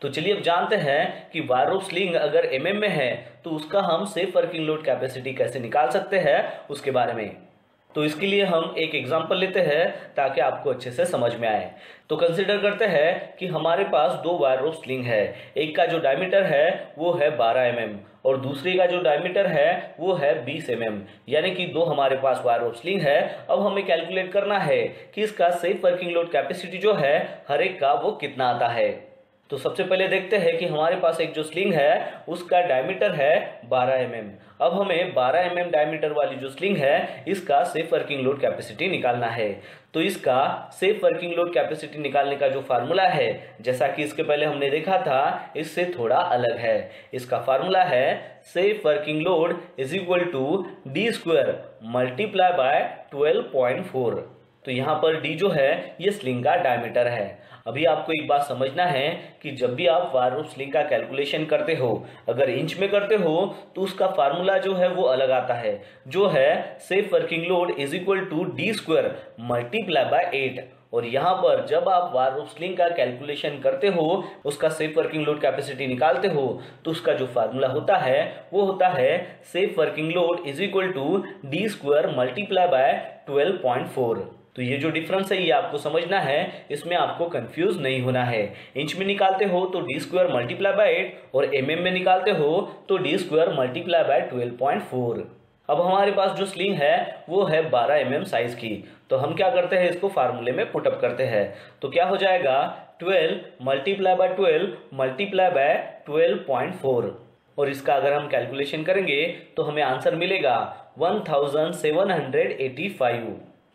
तो चलिए अब जानते हैं कि वायर रोप स्लिंग अगर एमएम में है तो उसका हम सेफ वर्किंग लोड कैपेसिटी कैसे निकाल सकते हैं उसके बारे में। तो इसके लिए हम एक एग्जांपल लेते हैं ताकि आपको अच्छे से समझ में आए। तो कंसीडर करते हैं कि हमारे पास दो वायर रोप स्लिंग है, एक का जो डायमीटर है वो है 12 mm और दूसरी का जो डायमीटर है वो है 20 mm, यानी कि दो हमारे पास वायर रोप स्लिंग है। अब हमें कैलकुलेट करना है कि इसका सेफ वर्किंग लोड कैपेसिटी जो है हर एक का वो कितना आता है। तो सबसे पहले देखते हैं कि हमारे पास एक जो स्लिंग है उसका डायमीटर है 12 mm। अब हमें 12 mm डायमीटर वाली जो स्लिंग है इसका सेफ वर्किंग लोड कैपेसिटी निकालना है। तो इसका सेफ वर्किंग लोड कैपेसिटी निकालने का जो फार्मूला है, जैसा कि इसके पहले हमने देखा था, इससे थोड़ा अलग है। इसका फार्मूला है safe working load is equal to D square multiply by 12.4। तो यहाँ पर डी जो है ये स्लिंग का डायमीटर है। अभी आपको एक बात समझना है कि जब भी आप वायर रोप स्लिंग का कैलकुलेशन करते हो, अगर इंच में करते हो तो उसका फार्मूला जो है वो अलग आता है, जो है safe working load is equal to D square multiply by 8। और यहाँ पर जब आप वायर रोप स्लिंग का कैलकुलेशन करते हो, उसका सेफ वर्किंग लोड कैपेसिटी निकालते हो, तो उसका जो फार्मूला होता है वो होता है safe working load is equal to D square multiply by 12.4। तो ये जो डिफरेंस है ये आपको समझना है, इसमें आपको कंफ्यूज नहीं होना है। इंच में निकालते हो तो डी स्क्वायर मल्टीप्लाई बाय 8 और एमएम में निकालते हो तो डी स्क्वायर मल्टीप्लाई बाय 12.4। अब हमारे पास जो स्लिंग है वो है 12 mm साइज की। तो हम क्या करते हैं, इसको फार्मूले में पुटअप करते हैं। तो क्या हो जाएगा 12 मल्टीप्लाई बाय 12 मल्टीप्लाई बाय 12.4। और इसका अगर हम कैलकुलेशन करेंगे तो हमें आंसर मिलेगा 1785।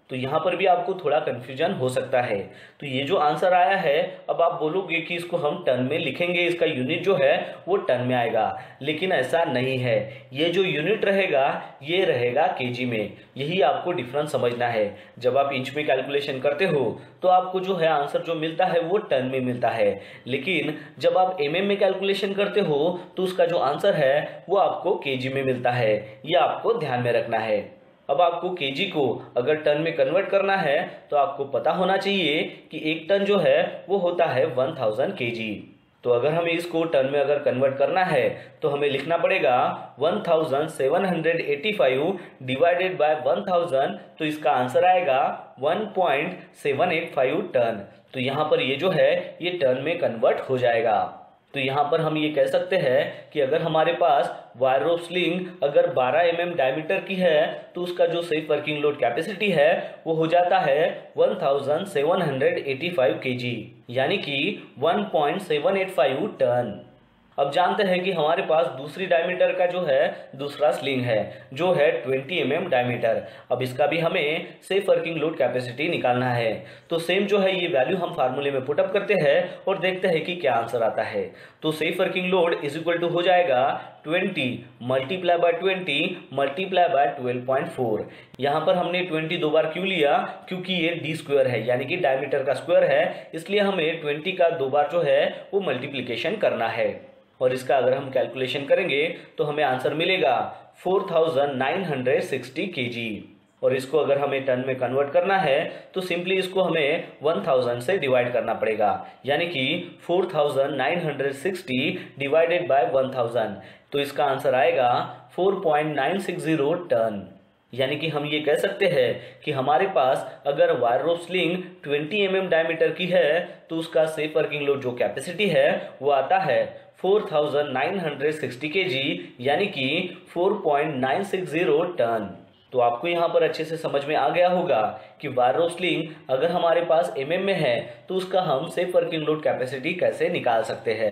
तो यहाँ पर भी आपको थोड़ा कंफ्यूजन हो सकता है। तो ये जो आंसर आया है, अब आप बोलोगे कि इसको हम टन में लिखेंगे, इसका यूनिट जो है वो टन में आएगा, लेकिन ऐसा नहीं है। ये जो यूनिट रहेगा ये रहेगा केजी में। यही आपको डिफरेंस समझना है। जब आप इंच में कैलकुलेशन करते हो तो आपको जो है आंसर जो मिलता है वो टन में मिलता है, लेकिन जब आप एमएम में कैलकुलेशन करते हो तो उसका जो आंसर है वो आपको केजी में मिलता है। ये आपको ध्यान में रखना है। अब आपको केजी को अगर टन में कन्वर्ट करना है तो आपको पता होना चाहिए कि एक टन जो है वो होता है 1000 केजी। तो अगर हमें इसको टन में अगर कन्वर्ट करना है तो हमें लिखना पड़ेगा 1785 डिवाइडेड बाय 1000। तो इसका आंसर आएगा 1.785 टन। तो यहाँ पर ये जो है ये टन में कन्वर्ट हो जाएगा। तो यहाँ पर हम ये कह सकते हैं कि अगर हमारे पास वायर रोप स्लिंग अगर 12 mm डायमीटर की है तो उसका जो सेफ वर्किंग लोड कैपेसिटी है वो हो जाता है 1785 केजी, यानी कि 1.785 टन। अब जानते हैं कि हमारे पास दूसरी डायमीटर का जो है दूसरा स्लिंग है जो है 20 mm डायमीटर। अब इसका भी हमें सेफ वर्किंग लोड कैपेसिटी निकालना है। तो सेम जो है ये वैल्यू हम फार्मूले में पुटअप करते हैं और देखते हैं कि क्या आंसर आता है। तो safe working load is equal to हो जाएगा 20 मल्टीप्लाई बाय 20 मल्टीप्लाई बाय 12.4। यहाँ पर हमने 20 दो बार क्यों लिया, क्योंकि ये डी स्क्वायर है, यानी कि डायमीटर का स्क्वायर है, इसलिए हमें 20 का दो बार जो है वो मल्टीप्लीकेशन करना है। और इसका अगर हम कैलकुलेशन करेंगे तो हमें आंसर मिलेगा 4960 केजी। और इसको अगर हमें टन में कन्वर्ट करना है तो सिंपली इसको हमें 1000 से डिवाइड करना पड़ेगा, यानी कि 4960 डिवाइडेड बाय 1000। तो इसका आंसर आएगा 4.960 टन। यानी कि हम ये कह सकते हैं कि हमारे पास अगर wire rope sling 20 mm diameter की है तो उसका सेफ वर्किंग लोड जो कैपेसिटी है वो आता है 4960 केजी, यानी कि 4.960 टन। तो आपको यहाँ पर अच्छे से समझ में आ गया होगा कि वायर रोप स्लिंग अगर हमारे पास एमएम में है तो उसका हम सेफ वर्किंग लोड कैपेसिटी कैसे निकाल सकते हैं।